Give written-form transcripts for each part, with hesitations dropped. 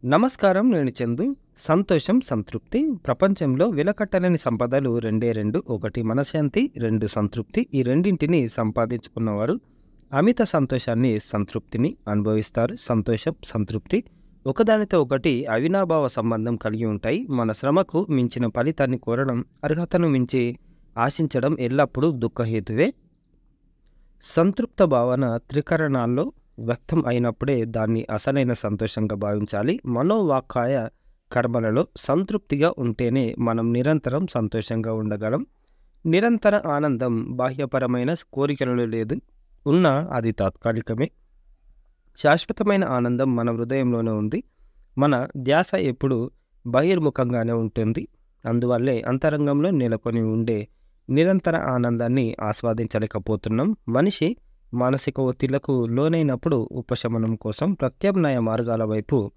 నమస్కారం. నేను చందు. సంతోషం, సంతృప్తి. ప్రపంచంలో వెలకట్టలేని సంపదలు రెండే రెండు. ఒకటి మనశ్శాంతి, రెండు సంతృప్తి. ఈ రెండింటిని సంపాదించుకున్నవారు అమిత సంతోషాన్ని, సంతృప్తిని అనుభవిస్తారు. సంతోషం, సంతృప్తి ఒకదానితో ఒకటి అవినాభావ సంబంధం కలిగి ఉంటాయి. మన శ్రమకు మించిన ఫలితాన్ని కోరడం, అర్హతను మించి ఆశించడం ఎల్లప్పుడూ దుఃఖహేతువే. సంతృప్త భావన త్రికరణాల్లో వ్యక్తం అయినప్పుడే దాన్ని అసలైన సంతోషంగా భావించాలి. మనోవాకాయ కర్మలలో సంతృప్తిగా ఉంటేనే మనం నిరంతరం సంతోషంగా ఉండగలం. నిరంతర ఆనందం బాహ్యపరమైన కోరికలలో లేదు. ఉన్నా అది తాత్కాలికమే. శాశ్వతమైన ఆనందం మన హృదయంలోనే ఉంది. మన ధ్యాస ఎప్పుడు బహిర్ముఖంగానే ఉంటుంది. అందువల్లే అంతరంగంలో నెలకొని ఉండే నిరంతర ఆనందాన్ని ఆస్వాదించలేకపోతున్నాం. మనిషి మానసిక ఒత్తిళ్లకు లోనైనప్పుడు ఉపశమనం కోసం ప్రత్యామ్నాయ మార్గాల వైపు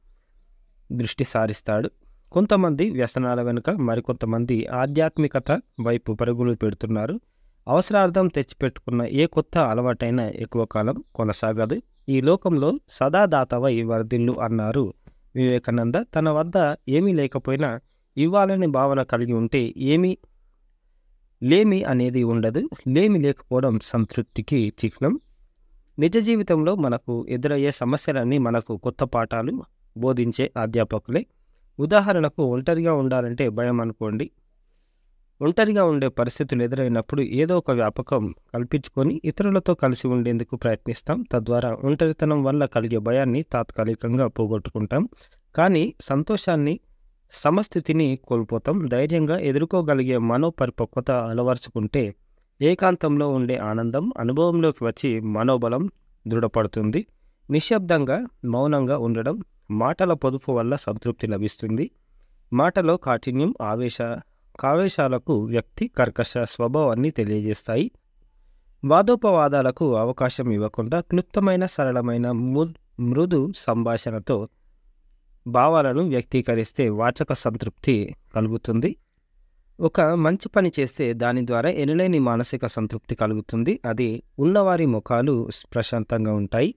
దృష్టి సారిస్తాడు. కొంతమంది వ్యసనాల వెనుక, మరికొంతమంది ఆధ్యాత్మికత వైపు పరుగులు పెడుతున్నారు. అవసరార్థం తెచ్చిపెట్టుకున్న ఏ కొత్త అలవాటైనా ఎక్కువ కాలం కొనసాగదు. ఈ లోకంలో సదా దాతవై వర్ధిల్లు అన్నారు వివేకానంద. తన వద్ద ఏమీ లేకపోయినా ఇవ్వాలనే భావన కలిగి ఉంటే లేమి అనేది ఉండదు. లేమి లేకపోవడం సంతృప్తికి చిహ్నం. నిజ జీవితంలో మనకు ఎదురయ్యే సమస్యలన్నీ మనకు కొత్త పాఠాలు బోధించే అధ్యాపకులే. ఉదాహరణకు, ఒంటరిగా ఉండాలంటే భయం అనుకోండి. ఒంటరిగా ఉండే పరిస్థితులు ఎదురైనప్పుడు ఏదో ఒక వ్యాపకం కల్పించుకొని ఇతరులతో కలిసి ఉండేందుకు ప్రయత్నిస్తాం. తద్వారా ఒంటరితనం వల్ల కలిగే భయాన్ని తాత్కాలికంగా పోగొట్టుకుంటాం. కానీ సంతోషాన్ని, సమస్థితిని కోల్పోతాం. ధైర్యంగా ఎదుర్కోగలిగే మనోపరిపక్వత అలవర్చుకుంటే ఏకాంతంలో ఉండే ఆనందం అనుభవంలోకి వచ్చి మనోబలం దృఢపడుతుంది. నిశ్శబ్దంగా, మౌనంగా ఉండడం, మాటల పొదుపు వల్ల సంతృప్తి లభిస్తుంది. మాటలో కాఠిన్యం, కావేశాలకు వ్యక్తి కర్కశ స్వభావాన్ని తెలియజేస్తాయి. వాదోపవాదాలకు అవకాశం ఇవ్వకుండా క్లుప్తమైన, సరళమైన, మృదు సంభాషణతో భావాలను వ్యక్తీకరిస్తే వాచక సంతృప్తి కలుగుతుంది. ఒక మంచి పని చేస్తే దాని ద్వారా ఎనలేని మానసిక సంతృప్తి కలుగుతుంది. అది ఉన్నవారి ముఖాలు ప్రశాంతంగా ఉంటాయి.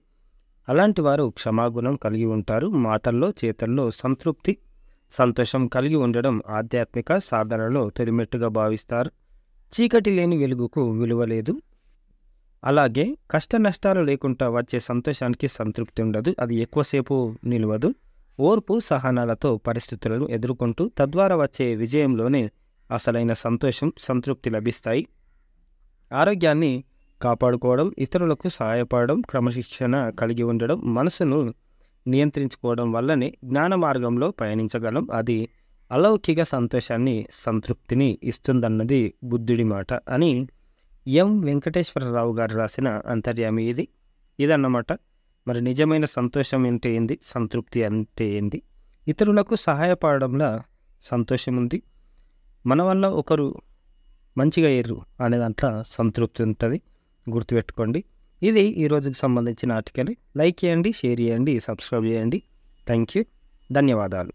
అలాంటి వారు క్షమాగుణం కలిగి ఉంటారు. మాటల్లో, చేతల్లో సంతృప్తి, సంతోషం కలిగి ఉండడం ఆధ్యాత్మిక సాధనలో తొలిమెట్టుగా భావిస్తారు. చీకటి లేని వెలుగుకు విలువ లేదు. అలాగే కష్ట నష్టాలు లేకుండా వచ్చే సంతోషానికి సంతృప్తి ఉండదు. అది ఎక్కువసేపు నిలవదు. ఓర్పు, సహనాలతో పరిస్థితులను ఎదుర్కొంటూ తద్వారా వచ్చే విజయంలోనే అసలైన సంతోషం, సంతృప్తి లభిస్తాయి. ఆరోగ్యాన్ని కాపాడుకోవడం, ఇతరులకు సహాయపడడం, క్రమశిక్షణ కలిగి ఉండడం, మనసును నియంత్రించుకోవడం వల్లనే జ్ఞాన మార్గంలో పయనించగలం. అది అలౌకిక సంతోషాన్ని, సంతృప్తిని ఇస్తుందన్నది బుద్ధుడి మాట అని ఎం వెంకటేశ్వరరావు గారు రాసిన అంతర్యామి ఇదన్నమాట. మరి నిజమైన సంతోషం అంటే ఏంది? సంతృప్తి అంటే ఏంది? ఇతరులకు సహాయపడడంలో సంతోషం ఉంది. మన వల్ల ఒకరు మంచిగా అయ్యారు అనే దాంట్లో సంతృప్తి ఉంటుంది. గుర్తుపెట్టుకోండి. ఇది ఈ రోజుకి సంబంధించిన ఆర్టికల్. లైక్ చేయండి, షేర్ చేయండి, సబ్స్క్రైబ్ చేయండి. Thank you. ధన్యవాదాలు.